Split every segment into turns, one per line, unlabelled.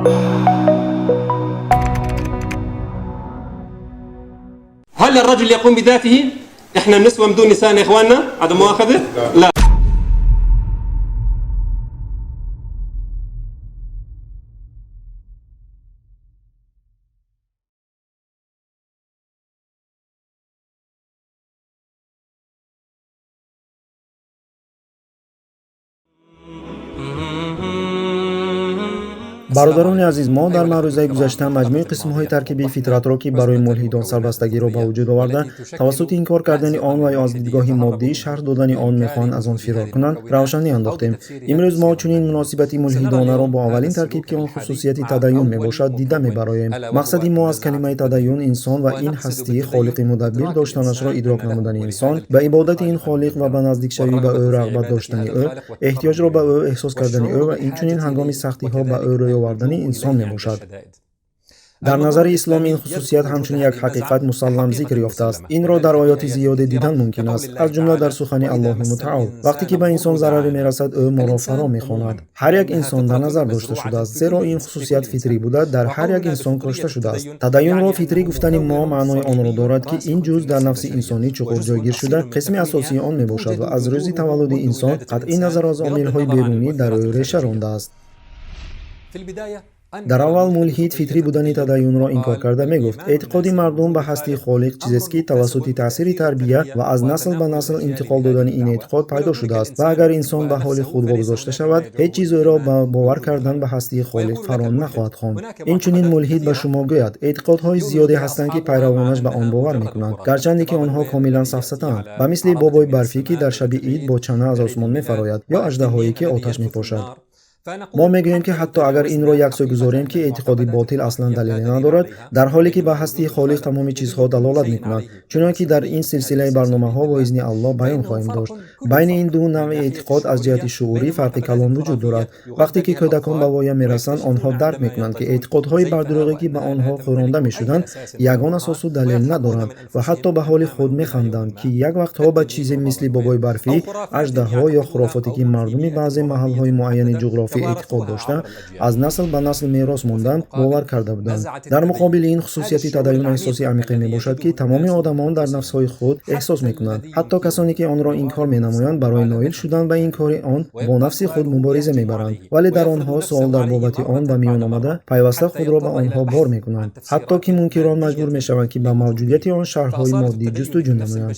هل الرجل يقوم بذاته؟ احنا النسوة بدون نساء يا اخواننا؟ عدم مؤاخذة؟ لا.
бародарони азиз, мо дар маърузаи гузашта маҷмӯи қисмҳои таркибии фитратро ки барои мулҳидон сарбастагиро ба вуҷуд оварда, тавассути инкор кардани он ва ё аз дидгоҳи моддӣ шарҳ додани он мехоҳанд аз он фирор кунанд, равшанӣ андохтем. Имрӯз мо чунин муносибати мулҳидонаро бо аввалин таркиб ки он хусусияти тадайюн мебошад, дида мебароем. Мақсади мо аз калимаи тадайюн инсон ва ин ҳастии холиқи мудаббир доштанашро идрок намудани инсон, ба ибодати ин холиқ ва ба наздикшавӣ ба ӯ рағбат доштани ӯ, эҳтиёҷро ба ӯ эҳсос кардани ӯ ва инчунин ҳангоми сахтиҳо ба ӯ рӯй овардани инсон мебошад. дар назари ислом ин хусусият ҳамчун як ҳақиқат мусаллам зикр ёфтааст. Инро дар оёти зиёде дидан мумкин аст, аз ҷумла дар сухани Аллоҳи мутаал. Вақте ки ба инсон зараре мерасад, ӯ моро фаро мехонад. ҳар як инсон дар назар дошта шудааст, зеро ин хусусият фитрӣ буда дар ҳар як инсон кошта шудааст. Тадайюнро фитрӣ гуфтани мо маънои онро дорад ки ин ҷуз дар нафси инсонӣ чуқур ҷойгир шуда, қисми асосии он мебошад ва аз рӯзи таваллуди инсон қатъи назар аз омилҳои берунӣ дар ӯ реша рондааст. дар аввал мулҳид фитрӣ будани тадайюнро инкор карда мегуфт, эътиқоди мардум ба ҳастии холиқ чизест ки тавассути таъсири тарбия ва аз насл ба насл интиқол додани ин эътиқод пайдо шудааст ва агар инсон ба ҳоли худ вогузошта шавад, ҳеҷ чиз ӯро ба бовар кардан ба ҳастии холиқ фаро нахоҳад хонд. Инчунин мулҳид ба шумо гӯяд, эътиқодҳои зиёде ҳастанд ки пайравонаш ба он бовар мекунанд, гарчанде ки онҳо комилан сафсатаанд, ба мисли бобои барфӣ ки дар шаби ид бо чана аз осмон мефарояд ё аждаҳое ки оташ мепошад. мо мегӯем ки ҳатто агар инро яксо гузорем ки эътиқоди ботил аслан далеле надорад, дар ҳоле ки ба ҳастии холиқ тамоми чизҳо далолат мекунад, чунон ки дар ин силсилаи барномаҳо бо изни Аллоҳ баён хоҳем дошт. байни ин ду навъи эътиқод аз ҷиҳати шуурӣ фарқи калон вуҷуд дорад. вақте ки кӯдакон ба воя мерасанд, онҳо дарк мекунанд ки эътиқодҳои бардурӯғӣ ки ба онҳо хӯронда мешуданд, ягон асосу далел надоранд ва ҳатто ба ҳоли худ механданд ки як вақтҳо ба чизе мисли бобои барфӣ, аждаҳо ё хурофоте ки мардуми баъзе маҳалҳои муайяни ҷуғрофӣ эътиқод дошта, аз насл ба насл мерос мондан, бовар карда буданд. дар муқобили ин хусусияти тадайюн эҳсоси амиқе мебошад ки тамоми одамон дар нафсҳои худ эҳсос мекунанд. ҳатто касоне ки онро инкор менамоянд, барои ноил шудан ба инкори он бо нафси худ мубориза мебаранд, вале дар онҳо суол дар бобати он ба миён омада, пайваста худро ба онҳо бор мекунанд, ҳатто ки мункирон маҷбур мешаванд ки ба мавҷудияти он шарҳҳои моддӣ ҷустуҷӯ намоянд.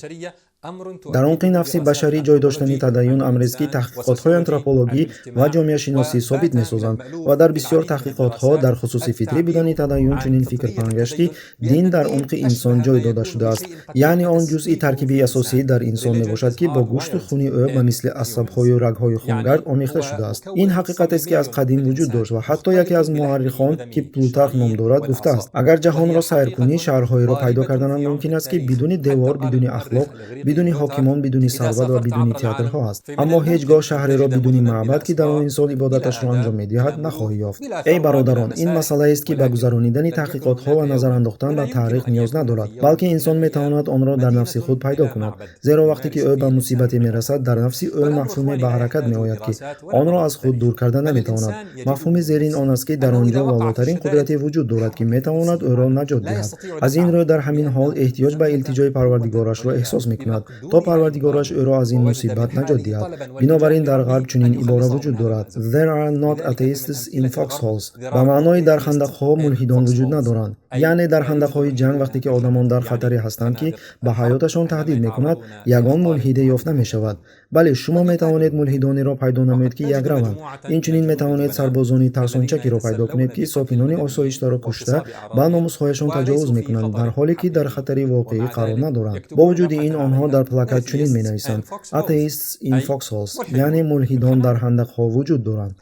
дар умқи нафси башарӣ ҷой доштани тадайюн амрест ки таҳқиқотҳои антропологӣ ва ҷомеашиносӣ собит месозанд ва дар бисёр таҳқиқотҳо дар хусуси фитрӣ будани тадайюн чунин фикр паҳн гашт ки дин дар умқи инсон ҷой дода шудааст, яъне он ҷузъи таркиби асосӣ дар инсон мебошад ки бо гӯшту хуни ӯ ба мисли асабҳою рагҳои хунгард омехта шудааст. ин ҳақиқатест ки аз қадим вуҷуд дошт ва ҳатто яке аз муаррихон ки Плутарх ном дорад гуфтааст, агар ҷаҳонро сайр кунӣ, шаҳрҳоеро пайдо карданам мумкин аст ки бидуни девор, бидуни ахлоқ, бидуни ҳокимон, бидуни сарват ва бидуни театрҳо аст, аммо ҳеҷ гоҳ шаҳреро бидуни маъбад ки дар он инсон ибодаташро анҷом медиҳад нахоҳӣ ёфт. эй бародарон, ин масъалаест ки ба гузаронидани таҳқиқотҳо ва назар андохтан ба таърих ниёз надорад, балки инсон метавонад онро дар нафси худ пайдо кунад, зеро вақте ки ӯ ба мусибате мерасад, дар нафси ӯ мафҳуме ба ҳаракат меояд ки онро аз худ дур карда наметавонад. мафҳуми зерин он аст ки дар он ҷо волотарин қудрате вуҷуд дорад ки метавонад ӯро наҷот диҳад. аз ин рӯ дар ҳамин ҳол эҳтиёҷ ба илтиҷои парвардигорашро эҳсос мекунад, то парвардигораш ӯро аз ин мусибат наҷот диҳад. бинобар ин дар ғарб чунин ибора вуҷуд дорад: There are not atheists in foxholes. ба маънои дар хандақҳо мулҳидон вуҷуд надоранд, яъне дар хандақҳои ҷанг вақте ки одамон дар хатаре ҳастанд ки ба ҳаёташон таҳдид мекунад, ягон мулҳиде ёфта мешавад. бале шумо метавонед мулҳидонеро пайдо намоед ки якраванд. инчунин метавонед сарбозони тарсончакиро пайдо кунед ки сокинони осоиштаро кушта ба номусҳояшон таҷовуз мекунанд, дар ҳоле ки дар хатари воқеӣ қарор надоранд. бо вуҷуди ин онҳо дар плакат чунин менависанд: Atheists in foxholes, яъне мулҳидон дар хандақҳо вуҷуд доранд.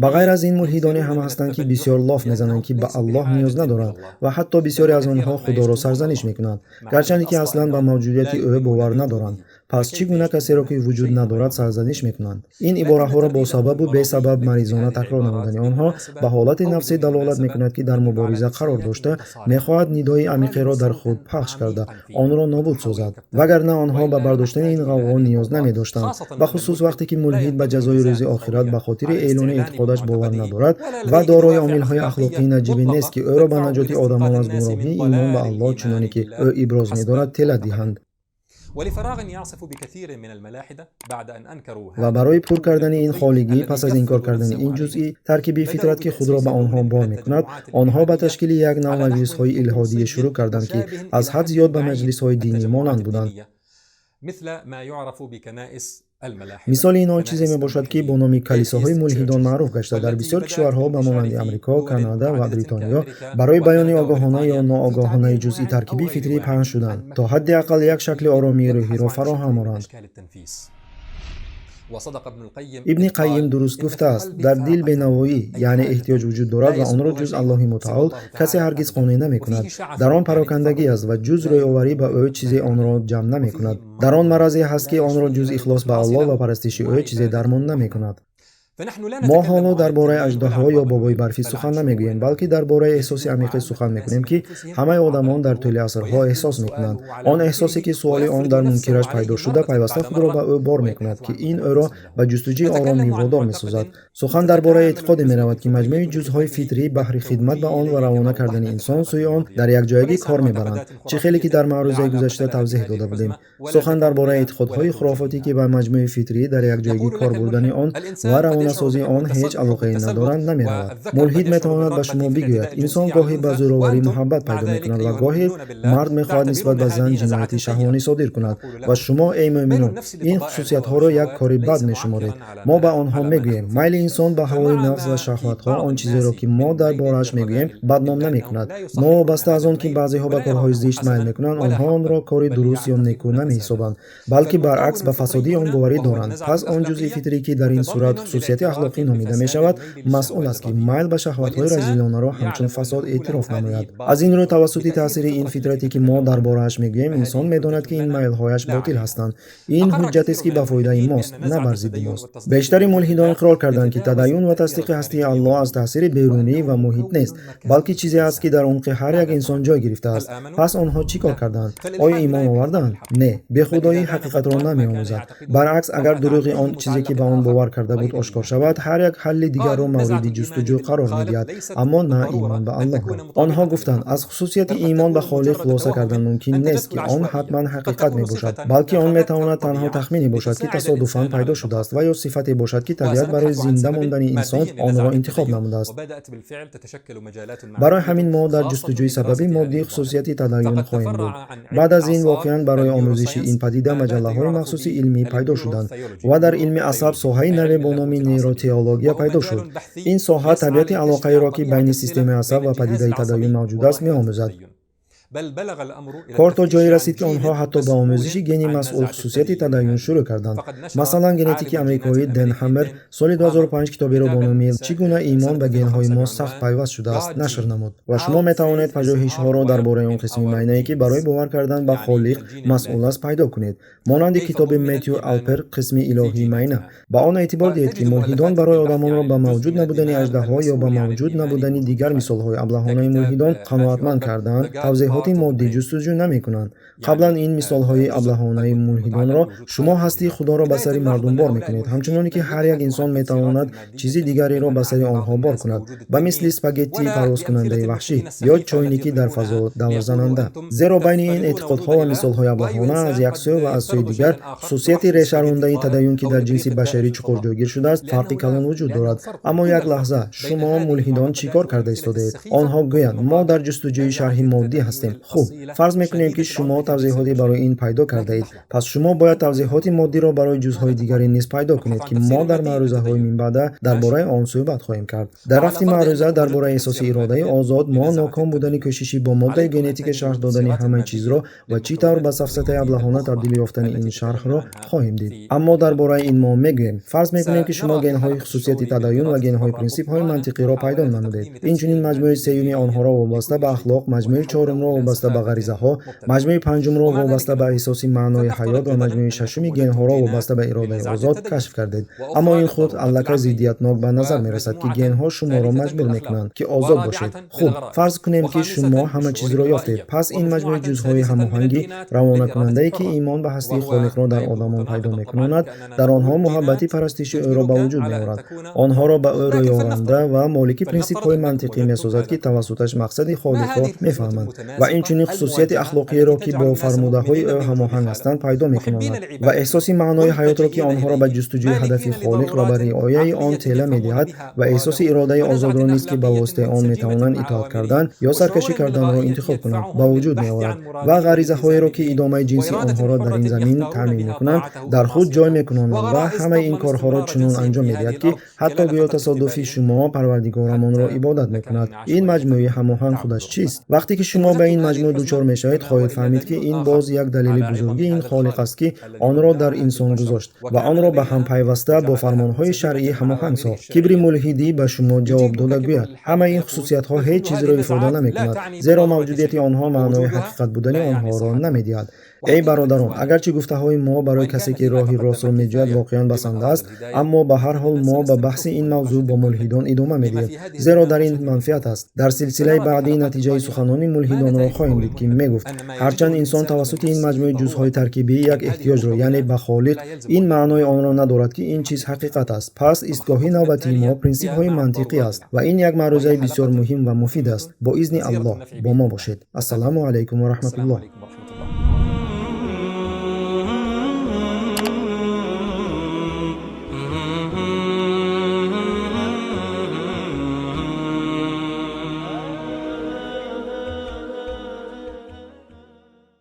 ба ғайр аз ин мулҳидоне ҳам ҳастанд ки бисёр лоф мезананд ки ба Аллоҳ ниёз надоранд ва ҳатто бисёре аз онҳо худоро сарзаниш мекунанд, гарчанде ки аслан ба мавҷудияти ӯ бовар надоранд. پس چی گونه کسی را که وجود ندارد سرزنش میکنند؟ این عبارت‌ها را با سبب و بی سبب مریضانه تکرار نمودن آنها به حالت نفسی دلالت میکند که در مبارزه قرار داشته میخواهد ندای عمیقی را در خود پخش کرده آن را نابود سازد، وگرنه آنها به برداشتن این غوغا نیاز نمی‌داشتند، به خصوص وقتی که ملحد به جزای روز آخرت به خاطر اعلان اعتقادش باور ندارد و دارای عامل‌های اخلاقی نجیبی نیست که او را به نجات آدمان از گمراهی ایمان به الله چنانی که او ابراز می‌دارد طلا دهند. و برای پر کردن این خالگی پس از انکار کردن این جزئی ترکیبی فطرت که خود را به آنها بار می‌کند، آنها به تشکیل یک نوع مجلس‌های الحادی شروع کردند که از حد زیاد به مجلس‌های دینی مانند بودند. مثال این آن چیزی میباشد که با نام کلیساهای ملحدان معروف گشته در بسیار کشورها به مانند امریکا، کانادا و بریتانیا برای بیان آگاهانه یا ناآگاهانه جزئی ترکیبی فطری پنهان شدند تا حداقل یک شکل آرامی روحی را فراهم آورند. ابن قیم درست گفته است در دل بینوایی یعنی احتیاج وجود دارد و آن را جز الله متعال کسی هرگز قانع نمی کند. در آن پراکندگی است و جز روی آوری به او چیزی آن را جمع نمی کند. در آن مرضی هست که آن را جز اخلاص به الله و پرستش او چیزی درمان نمی کند. ما حالا درباره اژدها یا بابای برفی سخن نمیگوییم، بلکه درباره احساس عمیقی سخن میکنیم که همه آدمان در طول عصرها احساس میکنند. آن احساسی که سوال آن در منکرش پیدا شده پیوسته خود را به او بار میکند که این او را به جستجوی آرامی وادار میسازد. سخن درباره اعتقاد میرود که مجموعه جزهای فطری بهر خدمت به آن و روانه کردن انسان سوی آن در یک جایگی کار میبرند، چه خیلی که در معروضه گذشته توضیح داده بودیم. سخن درباره اعتقادهای خرافاتی که به مجموعه فطری در یک جایگی کار بردن آن و سازی آن هیچ علاقه ندارند نمی‌رود. ملحد میتواند به شما بگوید انسان گاهی به زوراوری محبت پیدا می‌کند و گاهی مرد می‌خواهد نسبت به زن جنایتی شهوانی صادر کند و شما ای مؤمنان این خصوصیت‌ها را یک کاری بد می‌شمارید. ما به آنها میگوییم میل انسان به هوای نفس و شهوت‌ها آن چیزی را که ما درباره‌اش میگوییم بدنام نمی‌کند. ما بسته از آن که بعضی‌ها به کارهای زشت میل می‌کنند آنها آن را کاری درست یا نیکو نمی‌حسابند، بلکه برعکس به فسادی آن باوری دارند. پس آن جزئی فطری که در این صورت خصوصیت اخلاقی نامیده می شود مسئول است که میل به شهوت‌های رذیلانه را همچون فساد اعتراف نماید. از این رو توسط تاثیر این فطرتی که ما درباره‌اش میگوییم انسان میداند که این میل‌هایش باطل هستند. این حجت است که به فایده ماست نه بر ضد ماست. بیشتر ملحدان اقرار کردند که تدین و تصدیق هستی الله از تاثیر بیرونی و محیط نیست، بلکه چیزی است که در عمق هر یک انسان جای گرفته است. پس آنها چیکار کردند؟ آیا ایمان آوردند؟ نه، به خدایی حقیقت را نمی‌آموزد. برعکس اگر دروغ آن چیزی که به آن باور کرده بود آشکار شود هر یک حل دیگر را مورد جستجو قرار می‌دهد، اما نه ایمان به الله. آنها گفتند از خصوصیت ایمان به خالق خلاصه کردن ممکن نیست که آن حتما حقیقت میباشد، بلکه آن میتواند تنها تخمینی باشد که تصادفاً پیدا شده است و یا صفتی باشد که طبیعت برای زنده ماندن انسان آن را انتخاب نموده است. برای همین ما در جستجوی سبب مادی خصوصیت تدین خواهیم بود. بعد از این واقعا برای آموزش این پدیده مجله‌های مخصوص علمی پیدا شدند و در علم عصب ساحه نوی با نام نیروتئولوژی پیدا شد. این ساحه طبیعت علاقه را که بین سیستم عصب و پدیده تدین موجود است می‌آموزد. کار تا جایی رسید که آنها حتی به آموزش گنی مسئول خصوصیت تدین شروع کردند. مثلا ژنتیک آمریکایی دن همر سال 2005 کتابی را با نام چگونه ایمان به گن‌های ما سخت پیوست شده است نشر نمود و شما می‌توانید پژوهش‌ها را درباره آن قسم معنایی که برای باور کردن به خالق مسئول است پیدا کنید. مانند کتاب متیو آلپر قسم الهی معنی. با آن اعتبار دهید که ملحدان برای آدمان را به موجود نبودن اژدها یا به موجود نبودن دیگر مثال‌های ابلهانه ملحدان قناعتمند کردند، توضیحات مادی جستجو نمی‌کنند. قبلا این مثال‌های ابلهانه ملحدان را شما هستی خدا را به سر مردم بار می‌کنید، همچنانی که هر یک انسان می‌تواند چیزی دیگری را به سر آنها بار کند، به مثل اسپاگتی پرواز کننده وحشی یا چاینکی در فضا دور زننده. زیرا بین این اعتقادها و مثال‌های ابلهانه از یک سو و از سوی دیگر خصوصیت ریشه‌رانده تدین که در جنس بشری چقدر جایگیر شده است فرقی کلان وجود دارد. اما یک لحظه شما ملحدان چیکار کرده ایستادید؟ آنها گویند ما در جستجوی شرح مادی هستیم. خوب، فرض می‌کنیم که شما توضیحاتی برای این پیدا کرده اید. پس شما باید توضیحات مادی را برای جزهای دیگری نیز پیدا کنید که ما در معروضه‌های من بعد درباره آن صحبت خواهیم کرد. در رفت معروضه درباره احساس اراده آزاد ما ناکام بودن کوششی با ماده ژنتیک شرح دادن همه چیز را و چطور به سفسطه ابلهانه تبدیل یافتن این شرح را خواهیم دید. اما درباره این ما میگوییم فرض می‌کنیم که شما گن‌های خصوصیت تدین و گن‌های پرینسیپ‌های منطقی را پیدا نمودید. این چنین مجموعه سوم آنها را وابسته به اخلاق، مجموعه چهارم را وابسته به غریزه‌ها، مجموعه پنجم را وابسته به احساس معنای حیات و مجموعه ششم گن‌ها را وابسته به اراده آزاد کشف کردید. اما این خود الکی ضدیتناک به نظر می‌رسد که گن‌ها شما را مجبور می‌کنند که آزاد باشید. خوب، فرض کنیم که شما همه چیز را یافتید. پس این مجموعه جز‌های هماهنگی روانه کننده که ایمان به هستی خالق را در آدمان پیدا می‌کند، در آنها محبتی پرستش او را به وجود می‌آورد. آنها را به او روی‌آورنده و مالک پرینسیپ‌های منطقی می‌سازد که توسطش مقصد خالق را می‌فهمند و اینچنین خصوصیت اخلاقی را که با فرموده‌های او هماهنگ هستند پیدا می‌کنند و احساس معنای حیات را که آنها را به جستجوی هدف خالق را به رعایت آن طلب می‌دهد و احساس اراده آزاد را نیز که به واسطه آن می‌توانند اطاعت کردن یا سرکشی کردن را انتخاب کنند به وجود می‌آورد و غریزه‌هایی را که ادامه جنسی آنها را در این زمین تامین می‌کنند در خود جای می‌کنند و همه این کارها را چنان انجام می‌دهد که حتی گویا تصادفی شما پروردگارمان را عبادت می‌کند. این مجموعه هماهنگ خودش چیست؟ وقتی که شما به این مجموعه دچار می‌شوید خواهید فهمید که این باز یک دلیل بزرگی این خالق است که آن را در انسان گذاشت و آن را به هم پیوسته با فرمان‌های شرعی هماهنگ ساخت. کبر ملحدی به شما جواب داده گوید همه این خصوصیت‌ها هیچ چیزی را ifade نمی‌کند، زیرا موجودیت آنها معنای حقیقت بودن آنها را نمی‌دهد. ای برادران، اگرچه گفته‌های ما برای کسی که راه راست را می‌جوید واقعاً بسنده است، اما به هر حال ما به بحث این موضوع با ملحدان ادامه می‌دهیم، زیرا در این منفعت است. در سلسله بعدی نتیجه سخنان ملحدان را خواهیم دید که می‌گفت هرچند انسان توسط این مجموعه جز‌های ترکیبی یک احتیاج را یعنی به خالق این معنای آن را ندارد که این چیز حقیقت است. پس ایستگاه نوبتی ما پرینسیپ‌های منطقی است و این یک معروضه بسیار مهم و مفید است. با اذن الله با ما باشید. السلام علیکم و رحمت الله.